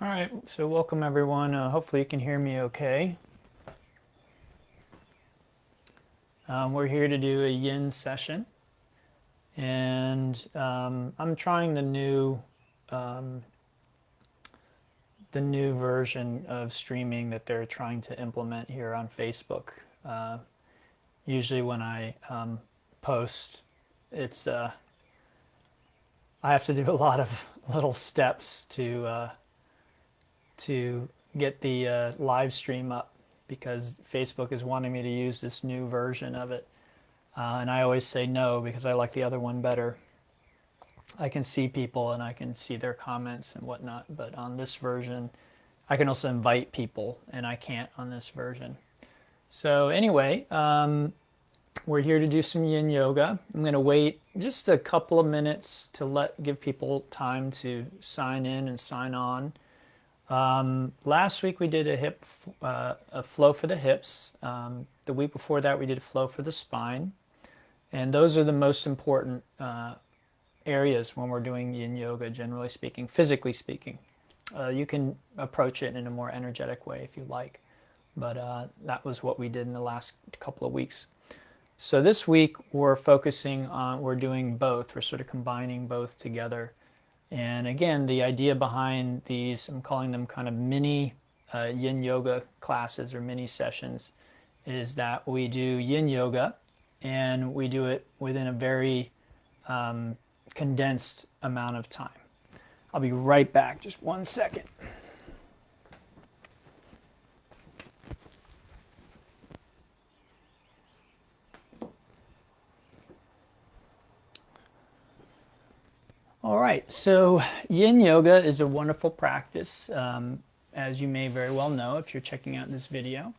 All right, so welcome everyone. Hopefully you can hear me okay. We're here to do a yin session, and I'm trying the new version of streaming that they're trying to implement here on Facebook. Usually when I post, it's I have to do a lot of little steps to get the live stream up because Facebook is wanting me to use this new version of it. And I always say no because I like the other one better. I can see people and I can see their comments and whatnot, but on this version, I can also invite people and I can't on this version. So anyway, we're here to do some Yin Yoga. I'm going to wait just a couple of minutes to give people time to sign in and sign on. Last week we did a flow for the hips. The week before that we did a flow for the spine. And those are the most important areas when we're doing Yin Yoga, generally speaking, physically speaking. You can approach it in a more energetic way if you like. But that was what we did in the last couple of weeks. So this week we're doing both. We're sort of combining both together. And again, the idea behind these, I'm calling them kind of mini Yin Yoga classes or mini sessions, is that we do Yin Yoga and we do it within a very condensed amount of time. I'll be right back, just 1 second. All right, so Yin Yoga is a wonderful practice, as you may very well know if you're checking out this video.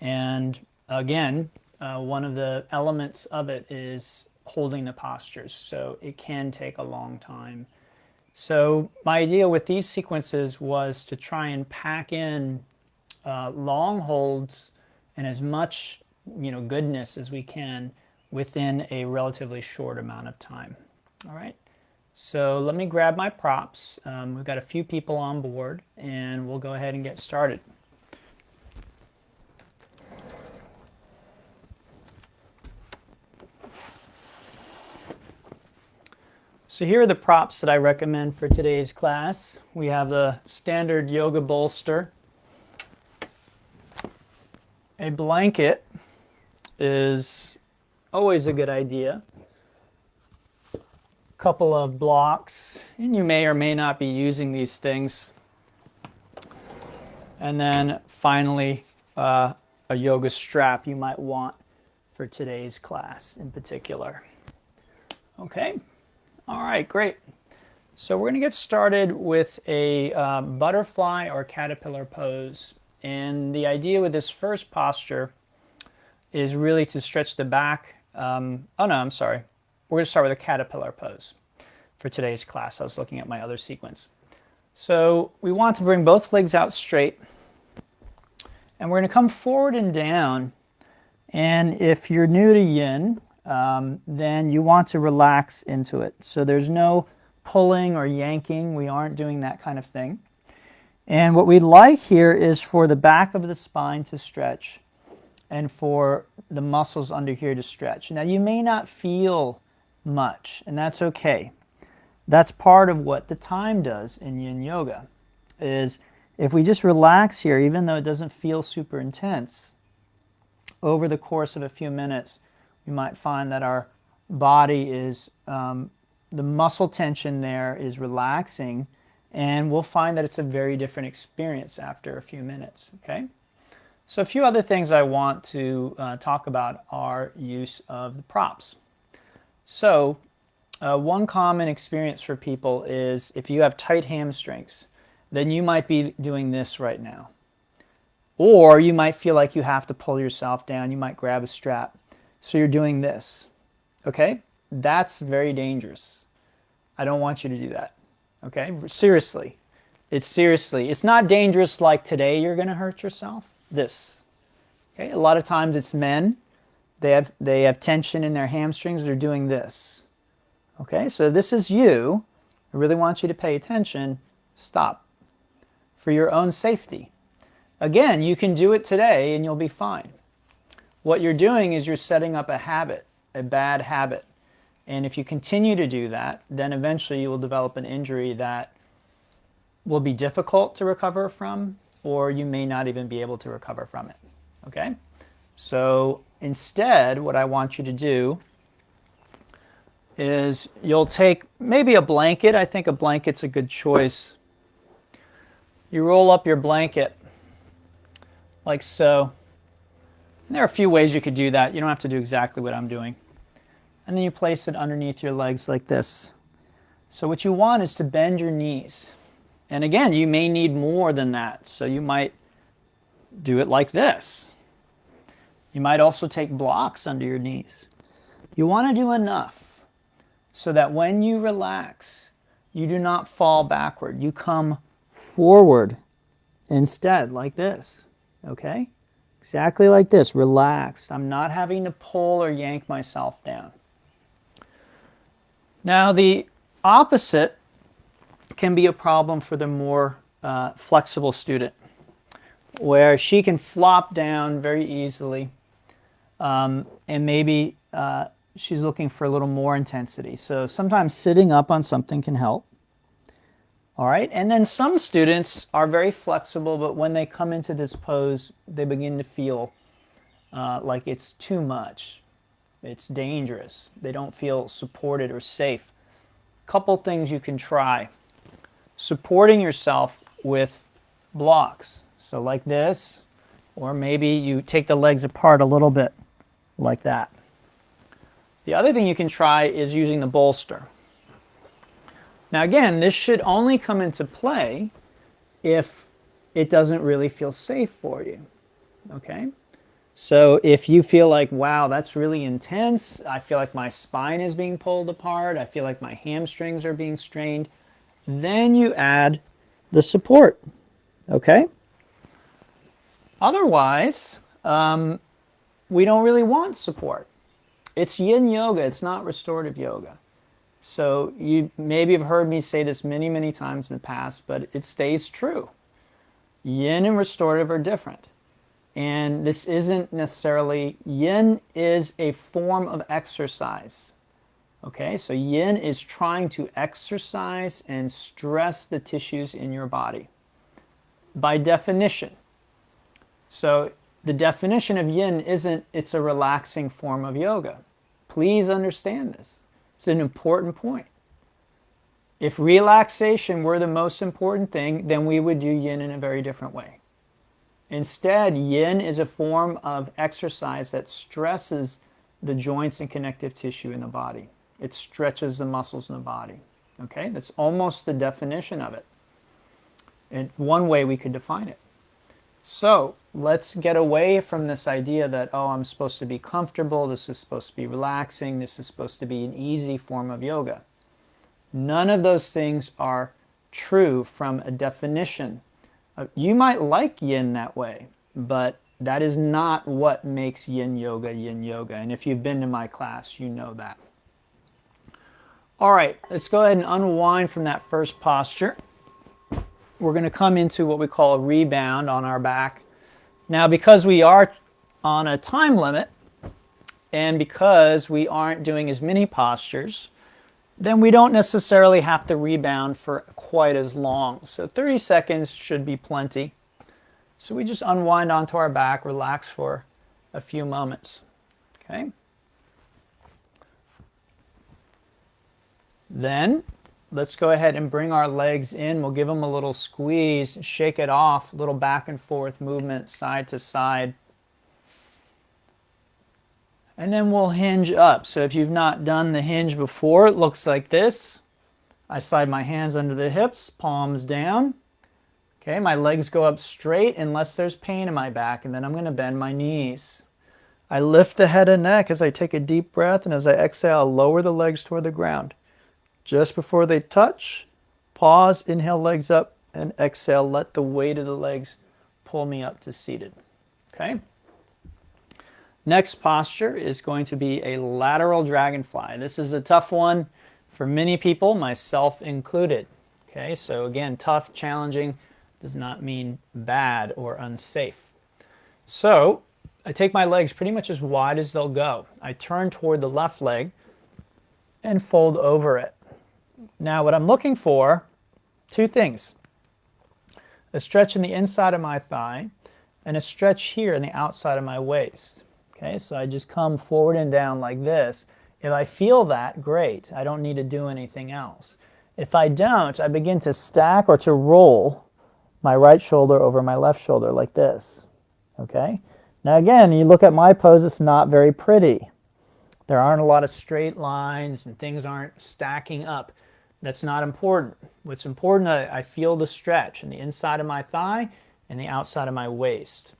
And again, one of the elements of it is holding the postures, so it can take a long time. So my idea with these sequences was to try and pack in long holds and as much goodness as we can within a relatively short amount of time. All right. So let me grab my props. We've got a few people on board and we'll go ahead and get started. So here are the props that I recommend for today's class. We have the standard yoga bolster. A blanket is always a good idea. Couple of blocks, and you may or may not be using these things. And then finally, a yoga strap you might want for today's class in particular. Okay, all right, great. So we're going to get started with a butterfly or caterpillar pose. And the idea with this first posture is really to stretch the back. Oh no, I'm sorry. We're going to start with a caterpillar pose for today's class. I was looking at my other sequence. So we want to bring both legs out straight. And we're going to come forward and down. And if you're new to Yin, then you want to relax into it. So there's no pulling or yanking. We aren't doing that kind of thing. And what we'd like here is for the back of the spine to stretch and for the muscles under here to stretch. Now you may not feel much, and that's okay. That's part of what the time does in Yin Yoga, is if we just relax here, even though it doesn't feel super intense, over the course of a few minutes, we might find that our body is, the muscle tension there is relaxing, and we'll find that it's a very different experience after a few minutes, okay? So a few other things I want to talk about are use of the props. So one common experience for people is if you have tight hamstrings, then you might be doing this right now. Or you might feel like you have to pull yourself down. You might grab a strap. So you're doing this. Okay? That's very dangerous. I don't want you to do that. Okay? Seriously. It's not dangerous like today you're going to hurt yourself. This. Okay? A lot of times it's men. They have tension in their hamstrings. They're doing this. Okay? So this is you. I really want you to pay attention. Stop. for your own safety. Again, you can do it today and you'll be fine. What you're doing is you're setting up a habit, a bad habit. And if you continue to do that, then eventually you will develop an injury that will be difficult to recover from, or you may not even be able to recover from it. Okay? So instead, what I want you to do is you'll take maybe a blanket. I think a blanket's a good choice. You roll up your blanket like so. And there are a few ways you could do that. You don't have to do exactly what I'm doing. And then you place it underneath your legs like this. So what you want is to bend your knees. And again, you may need more than that. So you might do it like this. You might also take blocks under your knees. You want to do enough so that when you relax, you do not fall backward. You come forward instead, like this. Okay? Exactly like this, relaxed. I'm not having to pull or yank myself down. Now, the opposite can be a problem for the more flexible student, where she can flop down very easily, and maybe she's looking for a little more intensity. So sometimes sitting up on something can help. All right, and then some students are very flexible, but when they come into this pose, they begin to feel like it's too much. It's dangerous. They don't feel supported or safe. Couple things you can try. Supporting yourself with blocks. So like this, or maybe you take the legs apart a little bit like that. The other thing you can try is using the bolster. Now again, this should only come into play if it doesn't really feel safe for you, okay? So if you feel like, wow, that's really intense, I feel like my spine is being pulled apart, I feel like my hamstrings are being strained, then you add the support, okay? Otherwise, we don't really want support. It's Yin Yoga, it's not restorative yoga. So you maybe have heard me say this many, many times in the past, but it stays true. Yin and restorative are different. And this isn't necessarily, yin is a form of exercise. Okay, so yin is trying to exercise and stress the tissues in your body by definition. So the definition of yin isn't it's a relaxing form of yoga. Please understand this. It's an important point. If relaxation were the most important thing, then we would do yin in a very different way. Instead, yin is a form of exercise that stresses the joints and connective tissue in the body. It stretches the muscles in the body. Okay, that's almost the definition of it. And one way we could define it. So let's get away from this idea that, oh, I'm supposed to be comfortable, this is supposed to be relaxing, this is supposed to be an easy form of yoga. None of those things are true from a definition. You might like yin that way, but that is not what makes yin yoga. And if you've been to my class, you know that. All right, let's go ahead and unwind from that first posture. We're going to come into what we call a rebound on our back. Now, because we are on a time limit, and because we aren't doing as many postures, then we don't necessarily have to rebound for quite as long. So 30 seconds should be plenty. So we just unwind onto our back, relax for a few moments. Okay? Then let's go ahead and bring our legs in. We'll give them a little squeeze, shake it off, a little back and forth movement, side to side. And then we'll hinge up. So if you've not done the hinge before, it looks like this. I slide my hands under the hips, palms down. Okay, my legs go up straight unless there's pain in my back, and then I'm going to bend my knees. I lift the head and neck as I take a deep breath, and as I exhale, I'll lower the legs toward the ground. Just before they touch, pause, inhale, legs up, and exhale, let the weight of the legs pull me up to seated. Okay? Next posture is going to be a lateral dragonfly. This is a tough one for many people, myself included. Okay, so again, tough, challenging. Does not mean bad or unsafe. So I take my legs pretty much as wide as they'll go. I turn toward the left leg and fold over it. Now what I'm looking for, two things. A stretch in the inside of my thigh and a stretch here in the outside of my waist. Okay, so I just come forward and down like this. If I feel that, great. I don't need to do anything else. If I don't, I begin to stack or to roll my right shoulder over my left shoulder like this. Okay? Now again, you look at my pose, it's not very pretty. There aren't a lot of straight lines and things aren't stacking up. That's not important. What's important, I feel the stretch in the inside of my thigh and the outside of my waist.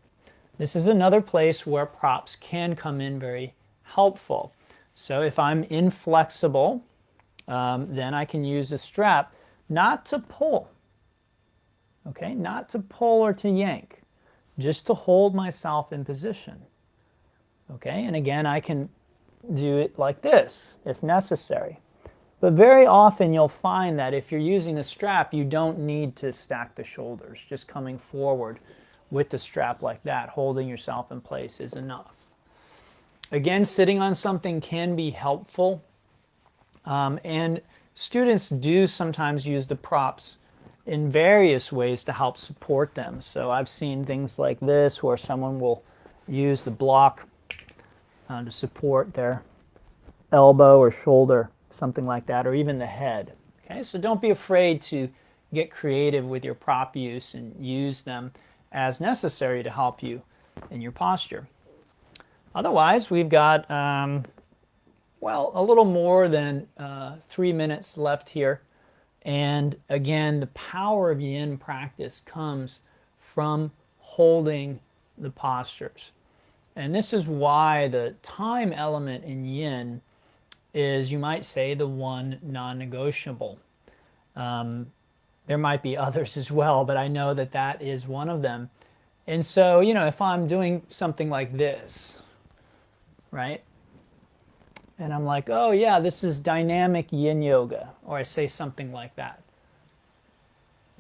This is another place where props can come in very helpful. So if I'm inflexible, then I can use a strap not to pull, okay, not to pull or to yank, just to hold myself in position, okay, and again I can do it like this if necessary. But very often you'll find that if you're using a strap, you don't need to stack the shoulders. Just coming forward with the strap like that, holding yourself in place is enough. Again, sitting on something can be helpful, and students do sometimes use the props in various ways to help support them. So I've seen things like this where someone will use the block to support their elbow or shoulder, something like that, or even the head. Okay, so don't be afraid to get creative with your prop use and use them as necessary to help you in your posture. Otherwise, we've got, well, a little more than 3 minutes left here. And again, the power of yin practice comes from holding the postures. And this is why the time element in yin is, you might say, the one non-negotiable. There might be others as well, but I know that that is one of them. And so, you know, if I'm doing something like this, right? And I'm like, oh yeah, this is dynamic yin yoga, or I say something like that.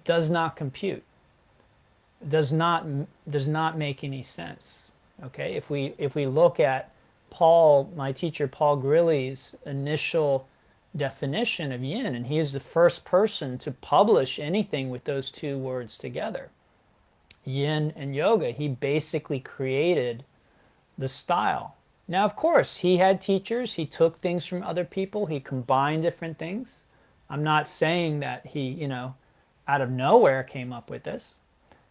Does not compute. Does not make any sense. Okay, if we look at Paul, my teacher Paul Grilly's initial definition of yin, and he is the first person to publish anything with those two words together, yin and yoga. He basically created the style. Now, of course, he had teachers. He took things from other people. He combined different things. I'm not saying that he, you know, out of nowhere came up with this.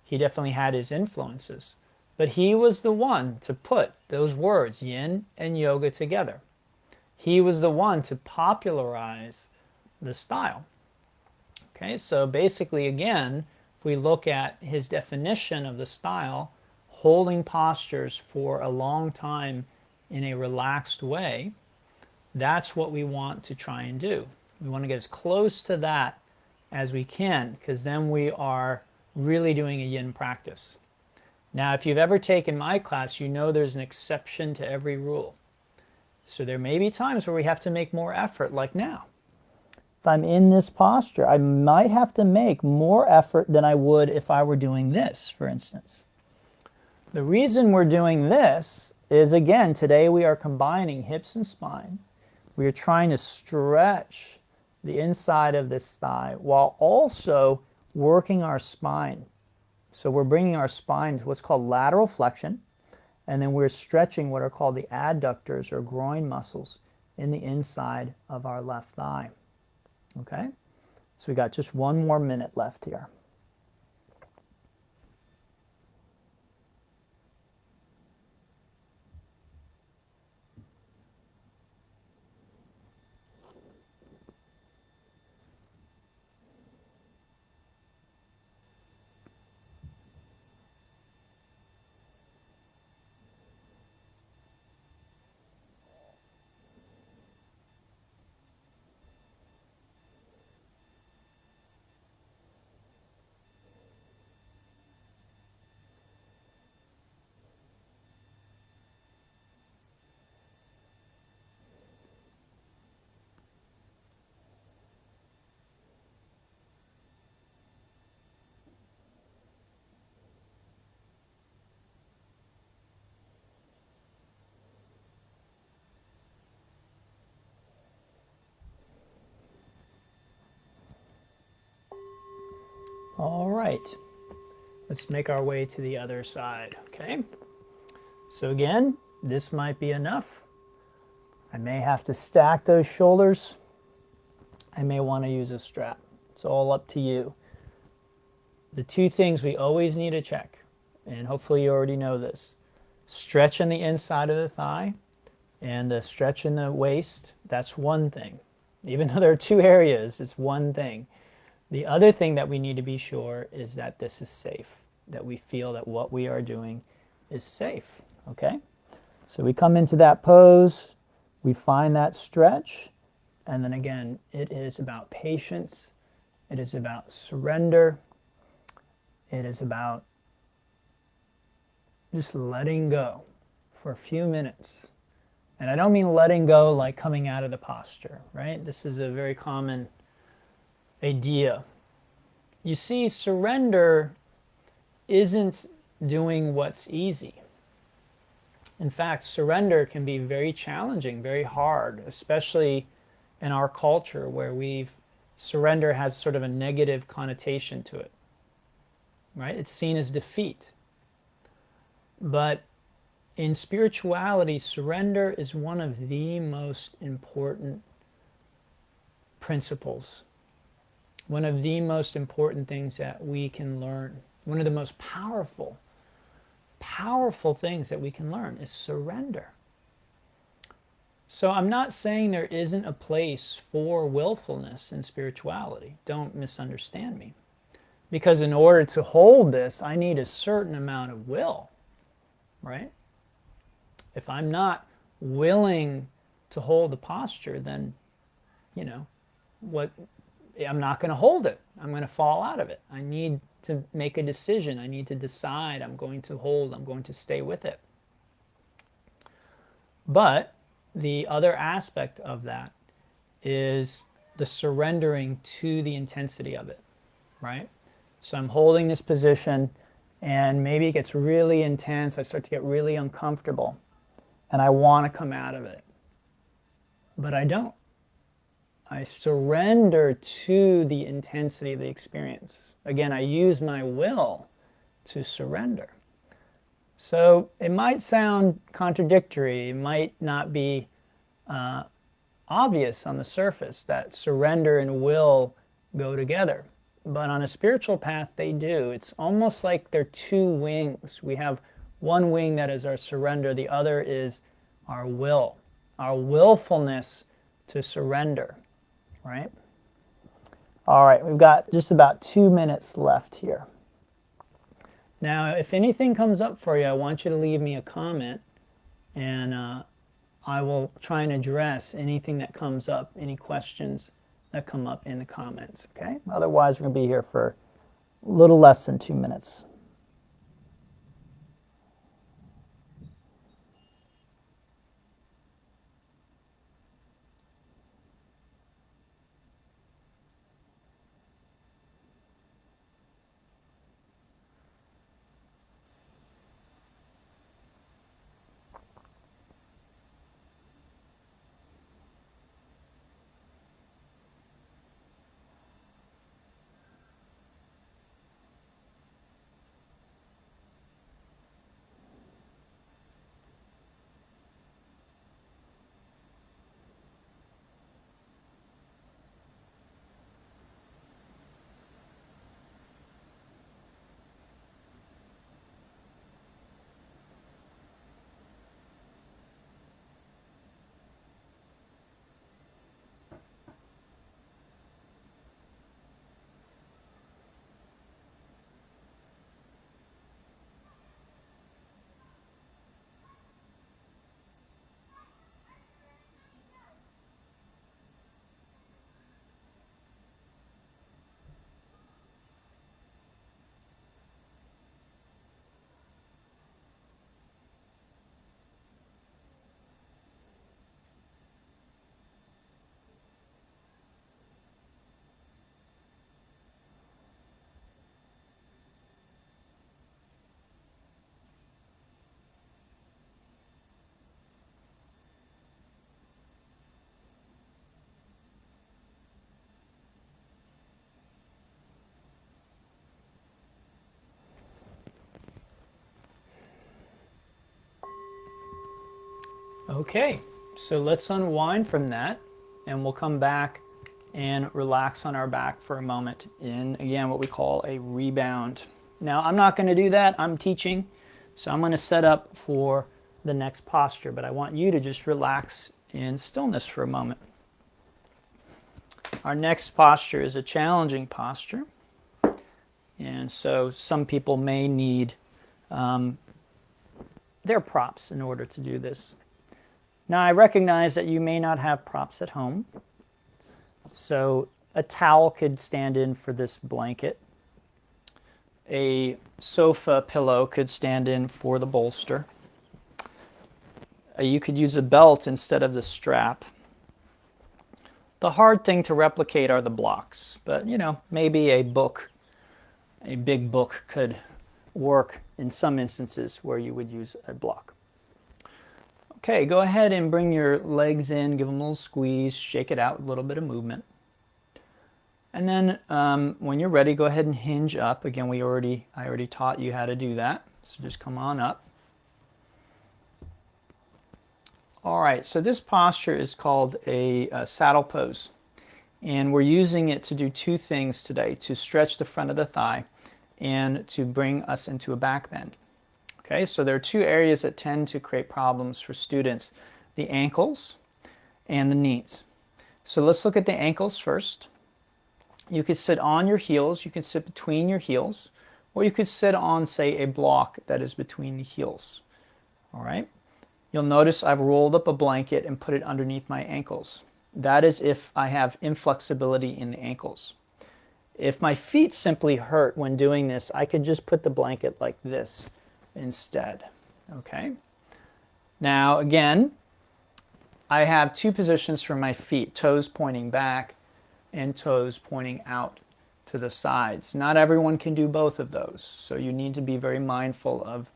He definitely had his influences. But he was the one to put those words, yin and yoga, together. He was the one to popularize the style. Okay, so basically, again, if we look at his definition of the style, holding postures for a long time in a relaxed way, that's what we want to try and do. We want to get as close to that as we can, because then we are really doing a yin practice. Now, if you've ever taken my class, you know there's an exception to every rule. So there may be times where we have to make more effort, like now. If I'm in this posture, I might have to make more effort than I would if I were doing this, for instance. The reason we're doing this is, again, today we are combining hips and spine. We are trying to stretch the inside of this thigh while also working our spine. So we're bringing our spine to what's called lateral flexion, and then we're stretching what are called the adductors or groin muscles in the inside of our left thigh. Okay? So we got just 1 more minute left here. All right, let's make our way to the other side, okay? So again, this might be enough. I may have to stack those shoulders. I may want to use a strap. It's all up to you. The two things we always need to check, and hopefully you already know this, stretch on the inside of the thigh and the stretch in the waist, that's one thing. Even though there are two areas, it's one thing. The other thing that we need to be sure is that this is safe, that we feel that what we are doing is safe, okay? So we come into that pose, we find that stretch, and then again, it is about patience, it is about surrender, it is about just letting go for a few minutes. And I don't mean letting go like coming out of the posture, right? This is a very common idea. You see, surrender isn't doing what's easy. In fact, surrender can be very challenging, very hard, especially in our culture where surrender has sort of a negative connotation to it, right? It's seen as defeat. But in spirituality, surrender is one of the most important principles, one of the most important things that we can learn. One of the most powerful things that we can learn is surrender. So I'm not saying there isn't a place for willfulness in spirituality. Don't misunderstand me. Because in order to hold this, I need a certain amount of will, right? If I'm not willing to hold the posture, then, I'm not going to hold it. I'm going to fall out of it. I need to make a decision. I need to decide I'm going to hold, I'm going to stay with it. But the other aspect of that is the surrendering to the intensity of it, right? So I'm holding this position and maybe it gets really intense. I start to get really uncomfortable and I want to come out of it. But I don't. I surrender to the intensity of the experience. Again, I use my will to surrender. So it might sound contradictory. It might not be obvious on the surface that surrender and will go together. But on a spiritual path, they do. It's almost like they're two wings. We have one wing that is our surrender. The other is our will, our willfulness to surrender, right? All right, we've got just about 2 minutes left here. Now, if anything comes up for you, I want you to leave me a comment, and I will try and address anything that comes up, any questions that come up in the comments, okay? Otherwise, we're going to be here for a little less than 2 minutes. Okay, so let's unwind from that, and we'll come back and relax on our back for a moment in, again, what we call a rebound. Now, I'm not going to do that. I'm teaching, so I'm going to set up for the next posture, but I want you to just relax in stillness for a moment. Our next posture is a challenging posture, and so some people may need their props in order to do this. Now, I recognize that you may not have props at home, so a towel could stand in for this blanket. A sofa pillow could stand in for the bolster. You could use a belt instead of the strap. The hard thing to replicate are the blocks, but maybe a book, a big book could work in some instances where you would use a block. Okay, go ahead and bring your legs in, give them a little squeeze, shake it out with a little bit of movement. And then when you're ready, go ahead and hinge up. Again, I already taught you how to do that, so just come on up. All right, so this posture is called a saddle pose, and we're using it to do two things today: to stretch the front of the thigh and to bring us into a back bend. Okay, so there are two areas that tend to create problems for students: the ankles and the knees. So let's look at the ankles first. You could sit on your heels, you could sit between your heels, or you could sit on, say, a block that is between the heels. All right. You'll notice I've rolled up a blanket and put it underneath my ankles. That is if I have inflexibility in the ankles. If my feet simply hurt when doing this, I could just put the blanket like this instead. Okay? Now, again, I have two positions for my feet: toes pointing back and toes pointing out to the sides. Not everyone can do both of those, so you need to be very mindful of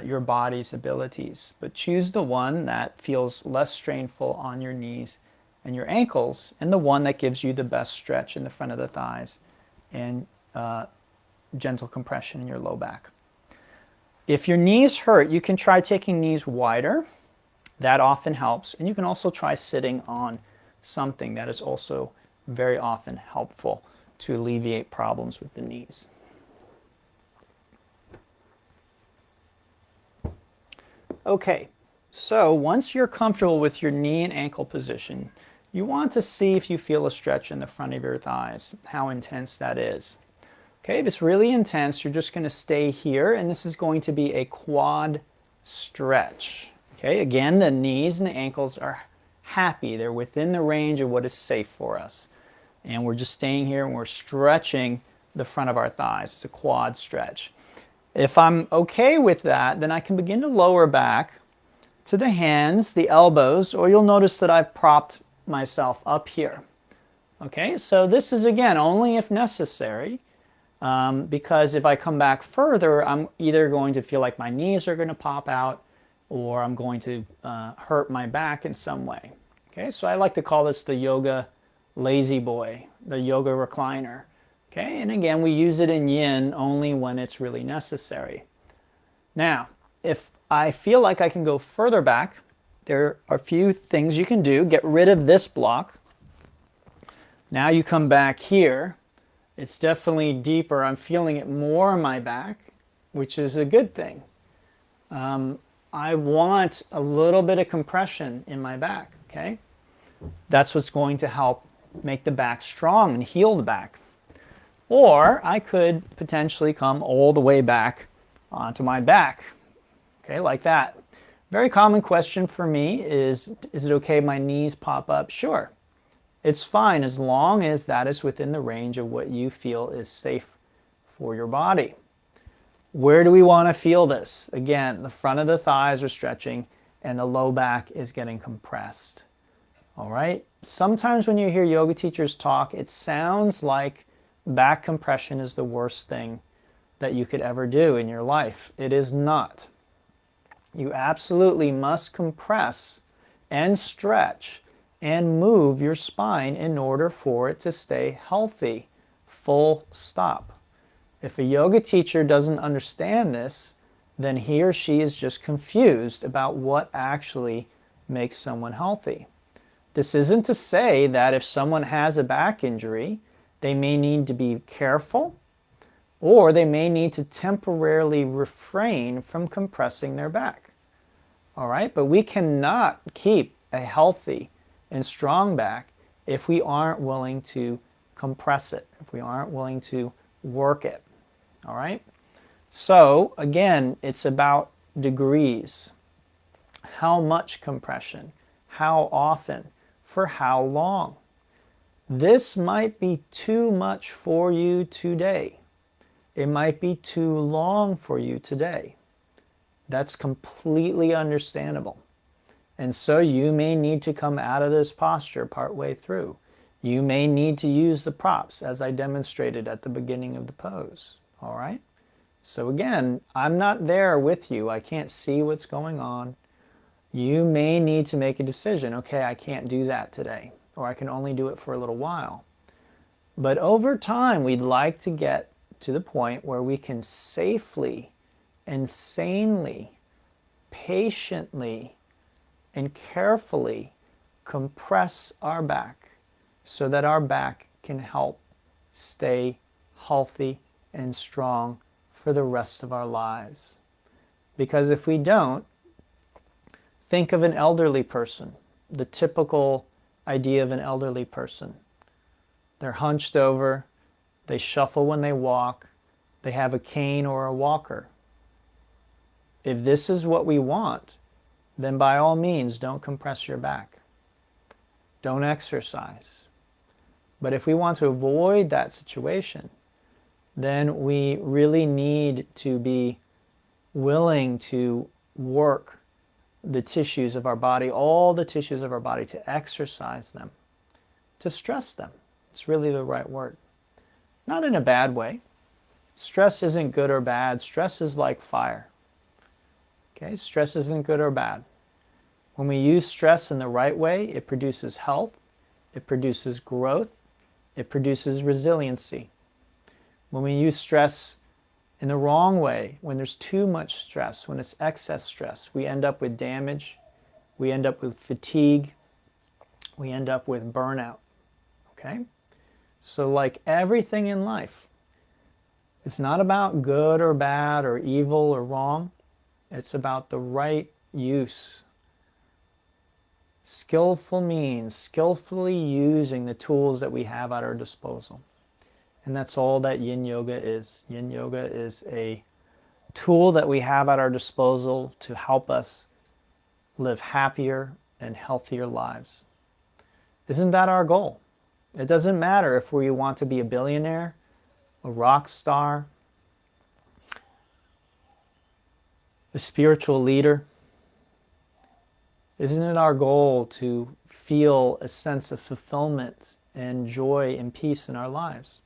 your body's abilities, but choose the one that feels less strainful on your knees and your ankles, and the one that gives you the best stretch in the front of the thighs and gentle compression in your low back. If your knees hurt, you can try taking knees wider. That often helps, and you can also try sitting on something. That is also very often helpful to alleviate problems with the knees. Okay, so once you're comfortable with your knee and ankle position, you want to see if you feel a stretch in the front of your thighs, how intense that is. Okay, if it's really intense, you're just going to stay here, and this is going to be a quad stretch. Okay, again, the knees and the ankles are happy. They're within the range of what is safe for us. And we're just staying here and we're stretching the front of our thighs. It's a quad stretch. If I'm okay with that, then I can begin to lower back to the hands, the elbows, or you'll notice that I've propped myself up here. Okay, so this is, again, only if necessary, because if I come back further, I'm either going to feel like my knees are going to pop out, or I'm going to hurt my back in some way. Okay, so I like to call this the yoga lazy boy, the yoga recliner. Okay, and again, we use it in yin only when it's really necessary. Now, if I feel like I can go further back, there are a few things you can do. Get rid of this block. Now you come back here. It's definitely deeper. I'm feeling it more in my back, which is a good thing. I want a little bit of compression in my back, okay? That's what's going to help make the back strong and heal the back. Or I could potentially come all the way back onto my back, okay, like that. Very common question for me is it okay if my knees pop up? Sure, it's fine as long as that is within the range of what you feel is safe for your body. Where do we want to feel this? Again, the front of the thighs are stretching and the low back is getting compressed. All right? Sometimes when you hear yoga teachers talk, it sounds like back compression is the worst thing that you could ever do in your life. It is not. You absolutely must compress and stretch and move your spine in order for it to stay healthy. Full stop. If a yoga teacher doesn't understand this, then he or she is just confused about what actually makes someone healthy. This isn't to say that if someone has a back injury, they may need to be careful, or they may need to temporarily refrain from compressing their back. All right, but we cannot keep a healthy and strong back if we aren't willing to compress it, if we aren't willing to work it. All right, so again, it's about degrees. How much compression? How often? For how long? This might be too much for you today. It might be too long for you today. That's completely understandable. And so you may need to come out of this posture partway through. You may need to use the props as I demonstrated at the beginning of the pose. All right? So again, I'm not there with you. I can't see what's going on. You may need to make a decision. Okay, I can't do that today, or I can only do it for a little while. But over time, we'd like to get to the point where we can safely and sanely, patiently, and carefully compress our back so that our back can help stay healthy and strong for the rest of our lives. Because if we don't, think of an elderly person, the typical idea of an elderly person. They're hunched over, they shuffle when they walk, they have a cane or a walker. If this is what we want, then by all means, don't compress your back. Don't exercise. But if we want to avoid that situation, then we really need to be willing to work the tissues of our body, all the tissues of our body, to exercise them, to stress them. It's really the right word. Not in a bad way. Stress isn't good or bad. Stress is like fire. Okay, stress isn't good or bad. When we use stress in the right way, it produces health, it produces growth, it produces resiliency. When we use stress in the wrong way, when there's too much stress, when it's excess stress, we end up with damage, we end up with fatigue, we end up with burnout. Okay? So like everything in life, it's not about good or bad or evil or wrong. It's about the right use. Skillful means skillfully using the tools that we have at our disposal. And that's all that Yin Yoga is. Yin Yoga is a tool that we have at our disposal to help us live happier and healthier lives. Isn't that our goal? It doesn't matter if we want to be a billionaire, a rock star, a spiritual leader. Isn't it our goal to feel a sense of fulfillment and joy and peace in our lives?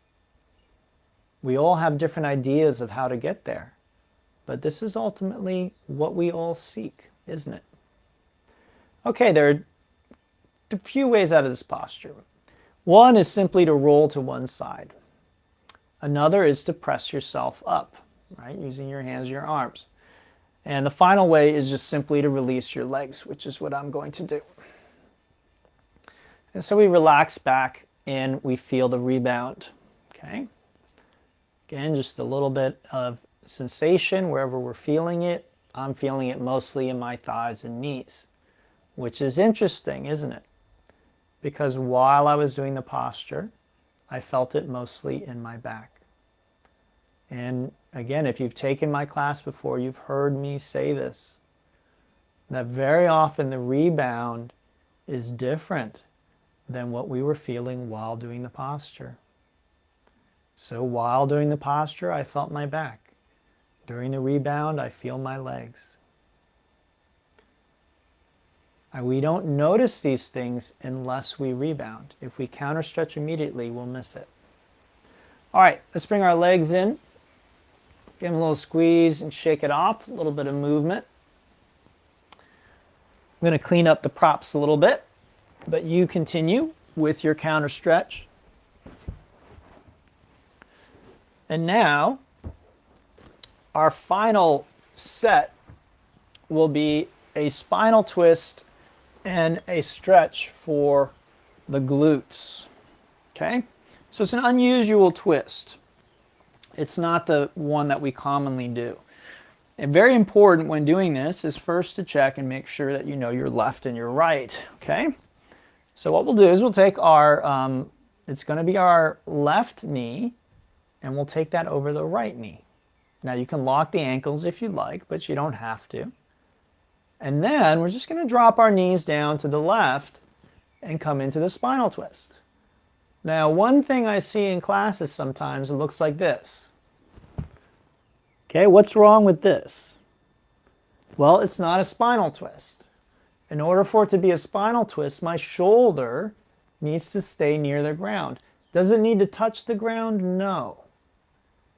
We all have different ideas of how to get there, but this is ultimately what we all seek, isn't it? Okay, there are a few ways out of this posture. One is simply to roll to one side. Another is to press yourself up, right, using your hands, your arms. And the final way is just simply to release your legs, which is what I'm going to do. And so we relax back and we feel the rebound, okay? Again, just a little bit of sensation wherever we're feeling it. I'm feeling it mostly in my thighs and knees, which is interesting, isn't it? Because while I was doing the posture, I felt it mostly in my back. And again, if you've taken my class before, you've heard me say this, that very often the rebound is different than what we were feeling while doing the posture. So while doing the posture, I felt my back. During the rebound, I feel my legs. We don't notice these things unless we rebound. If we counter stretch immediately, we'll miss it. All right, let's bring our legs in. Give them a little squeeze and shake it off, a little bit of movement. I'm going to clean up the props a little bit, but you continue with your counter stretch. And now, our final set will be a spinal twist and a stretch for the glutes. Okay? So it's an unusual twist. It's not the one that we commonly do. And very important when doing this is first to check and make sure that you know your left and your right. Okay? So what we'll do is we'll take our, it's going to be our left knee, and we'll take that over the right knee. Now you can lock the ankles if you like, but you don't have to. And then we're just going to drop our knees down to the left and come into the spinal twist. Now, one thing I see in classes sometimes, it looks like this. Okay, what's wrong with this? Well, it's not a spinal twist. In order for it to be a spinal twist, my shoulder needs to stay near the ground. Does it need to touch the ground? No.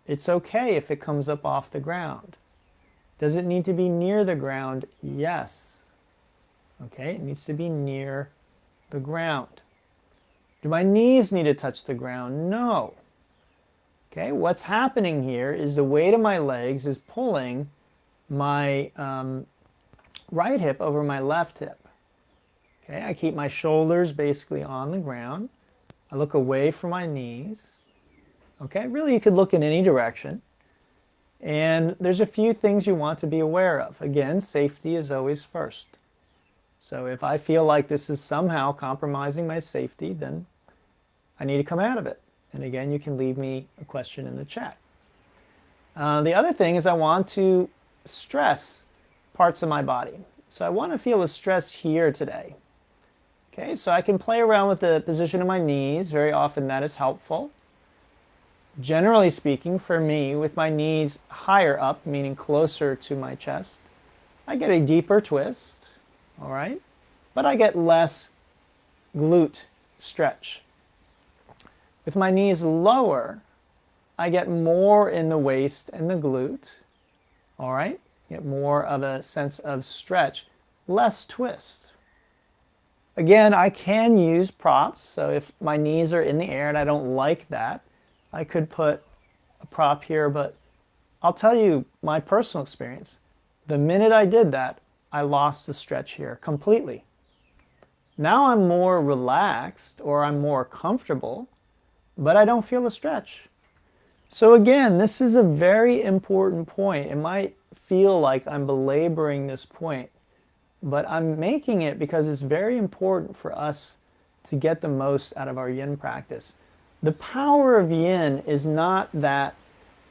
It's okay if it comes up off the ground. Does it need to be near the ground? Yes. Okay, it needs to be near the ground. Do my knees need to touch the ground? No. Okay, what's happening here is the weight of my legs is pulling my right hip over my left hip. Okay, I keep my shoulders basically on the ground. I look away from my knees. Okay, really you could look in any direction. And there's a few things you want to be aware of. Again, safety is always first. So if I feel like this is somehow compromising my safety, then I need to come out of it. And again, you can leave me a question in the chat. The other thing is I want to stress parts of my body. So I want to feel a stress here today. Okay, so I can play around with the position of my knees. Very often that is helpful. Generally speaking, for me, with my knees higher up, meaning closer to my chest, I get a deeper twist, all right? But I get less glute stretch. With my knees lower, I get more in the waist and the glute, all right? Get more of a sense of stretch, less twist. Again, I can use props, so if my knees are in the air and I don't like that, I could put a prop here, but I'll tell you my personal experience. The minute I did that, I lost the stretch here completely. Now I'm more relaxed or I'm more comfortable, but I don't feel a stretch. So again, this is a very important point. It might feel like I'm belaboring this point, but I'm making it because it's very important for us to get the most out of our yin practice. The power of yin is not that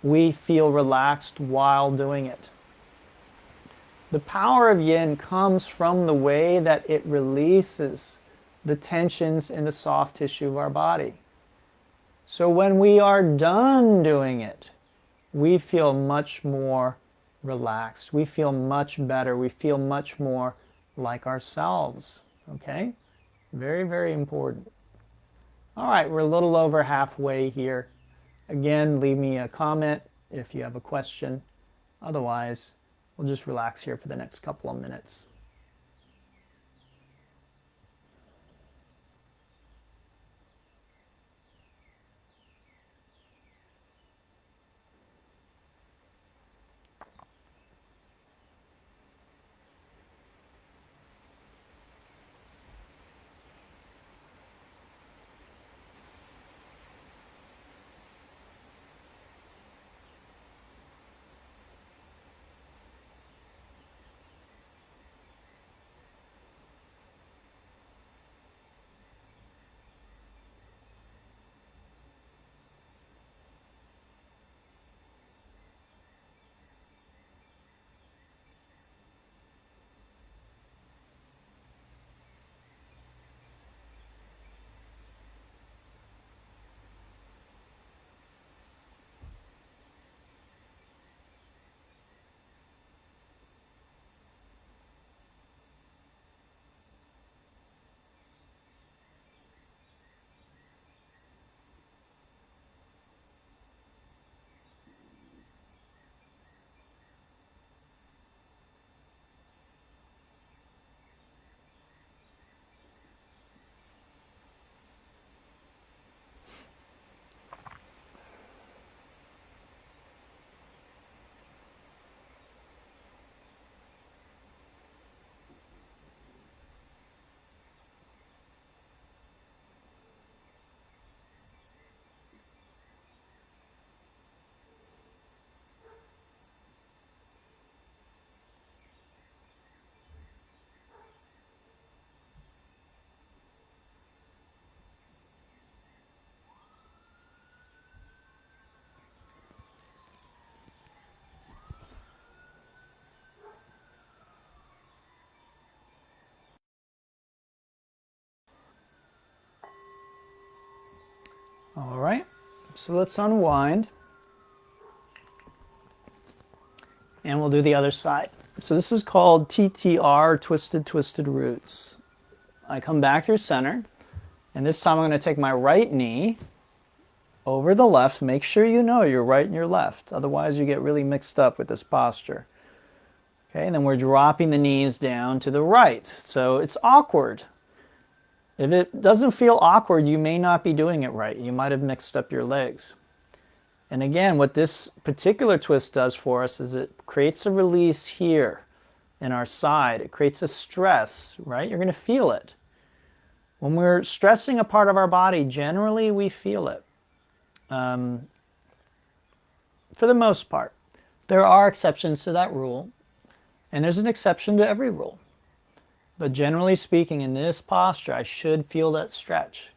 we feel relaxed while doing it. The power of yin comes from the way that it releases the tensions in the soft tissue of our body. So when we are done doing it, we feel much more relaxed. We feel much better. We feel much more like ourselves. Okay? Very, very important. All right, we're a little over halfway here. Again, leave me a comment if you have a question. Otherwise, we'll just relax here for the next couple of minutes. All right, so let's unwind. And we'll do the other side. So this is called TTR, Twisted Twisted Roots. I come back through center, and this time I'm going to take my right knee over the left. Make sure you know your right and your left. Otherwise you get really mixed up with this posture. Okay, and then we're dropping the knees down to the right. So it's awkward. If it doesn't feel awkward, you may not be doing it right. You might have mixed up your legs. And again, what this particular twist does for us is it creates a release here in our side. It creates a stress, right? You're going to feel it. When we're stressing a part of our body, generally we feel it. For the most part. There are exceptions to that rule, and there's an exception to every rule. But generally speaking, in this posture, I should feel that stretch.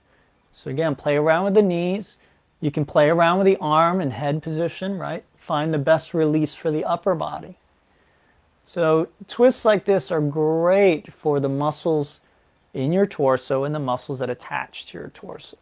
So again, play around with the knees. You can play around with the arm and head position, right? Find the best release for the upper body. So twists like this are great for the muscles in your torso and the muscles that attach to your torso.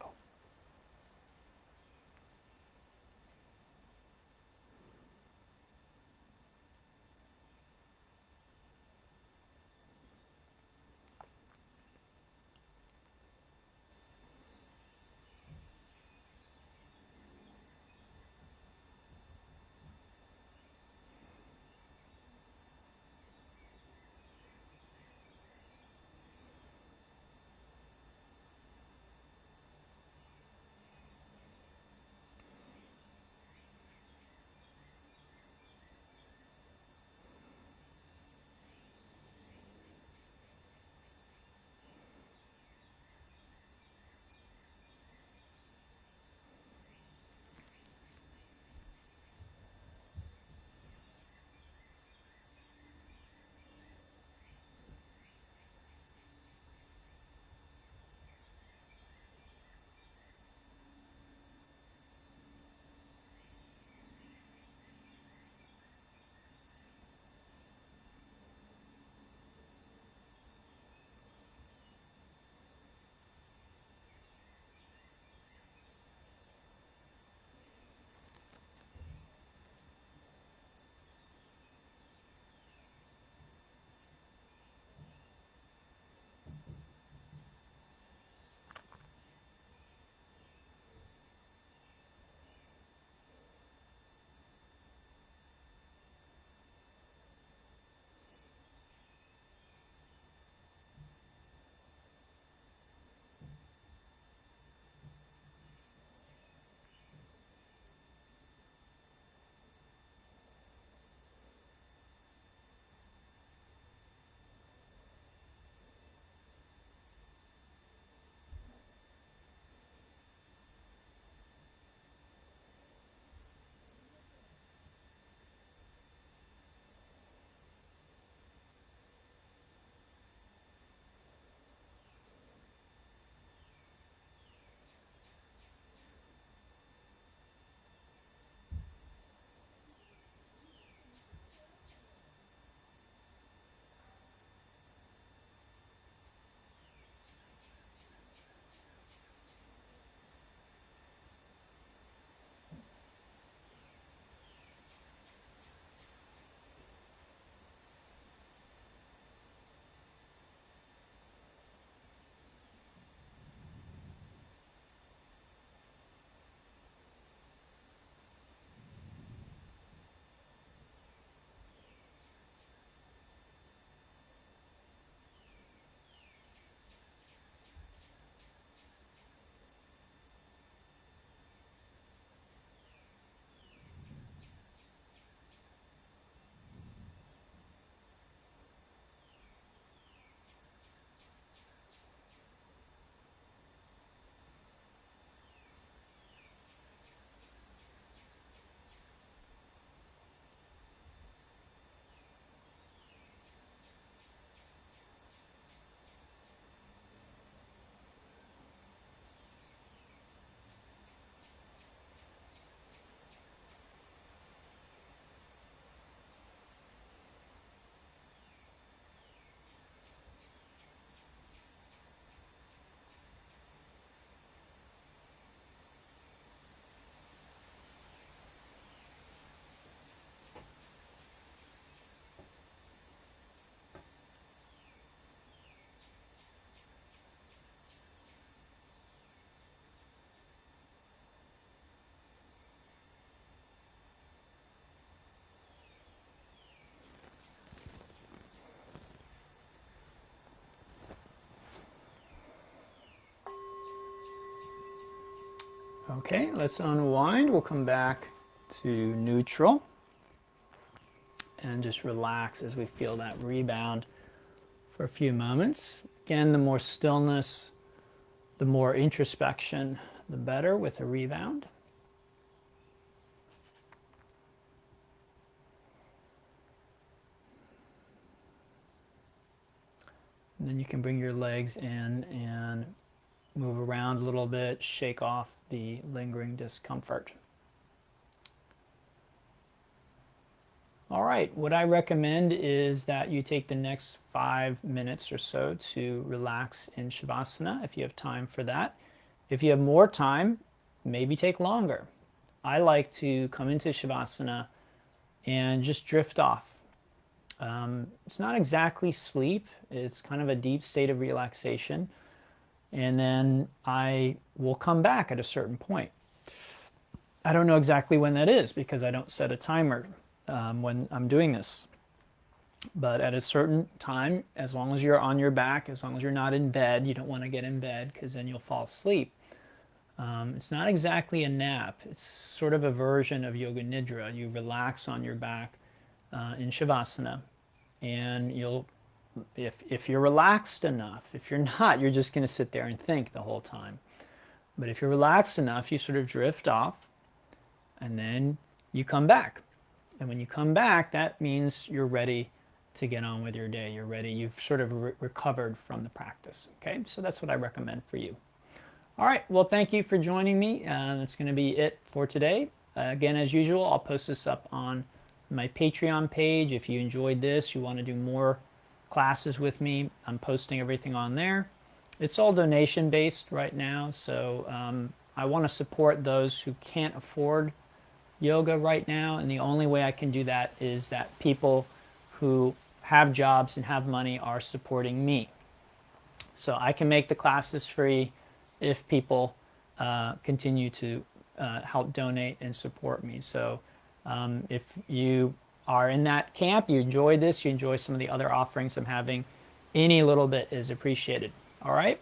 Okay, let's unwind. We'll come back to neutral and just relax as we feel that rebound for a few moments. Again, the more stillness, the more introspection, the better with a rebound. And then you can bring your legs in and move around a little bit, shake off the lingering discomfort. All right, what I recommend is that you take the next 5 minutes or so to relax in Shavasana if you have time for that. If you have more time, maybe take longer. I like to come into Shavasana and just drift off. It's not exactly sleep, it's kind of a deep state of relaxation. And then I will come back at a certain point. I don't know exactly when that is because I don't set a timer when I'm doing this. But at a certain time, as long as you're on your back, as long as you're not in bed, you don't want to get in bed because then you'll fall asleep. It's not exactly a nap. It's sort of a version of Yoga Nidra. You relax on your back in Shavasana, and you'll, if you're relaxed enough, if you're not, you're just going to sit there and think the whole time. But if you're relaxed enough, you sort of drift off, and then you come back. And when you come back, that means you're ready to get on with your day. You're ready. You've sort of recovered from the practice. Okay, so that's what I recommend for you. All right, well, thank you for joining me. That's going to be it for today. Again, as usual, I'll post this up on my Patreon page. If you enjoyed this, you want to do more classes with me, I'm posting everything on there. It's all donation based right now, so I want to support those who can't afford yoga right now, and the only way I can do that is that people who have jobs and have money are supporting me. So I can make the classes free if people continue to help donate and support me. So if you are in that camp, you enjoy this, you enjoy some of the other offerings I'm having, any little bit is appreciated. All right?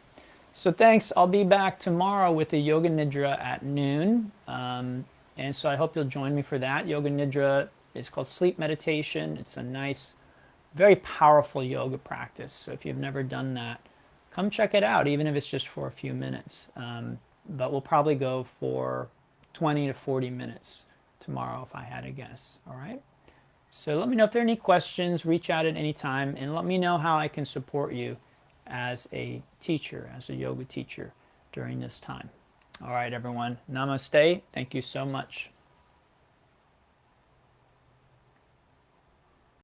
So thanks. I'll be back tomorrow with the Yoga Nidra at noon. And so I hope you'll join me for that. Yoga Nidra is called sleep meditation. It's a nice, very powerful yoga practice. So if you've never done that, come check it out, even if it's just for a few minutes. But we'll probably go for 20 to 40 minutes tomorrow if I had to guess. All right? So let me know if there are any questions. Reach out at any time and let me know how I can support you as a teacher, as a yoga teacher during this time. All right, everyone. Namaste. Thank you so much.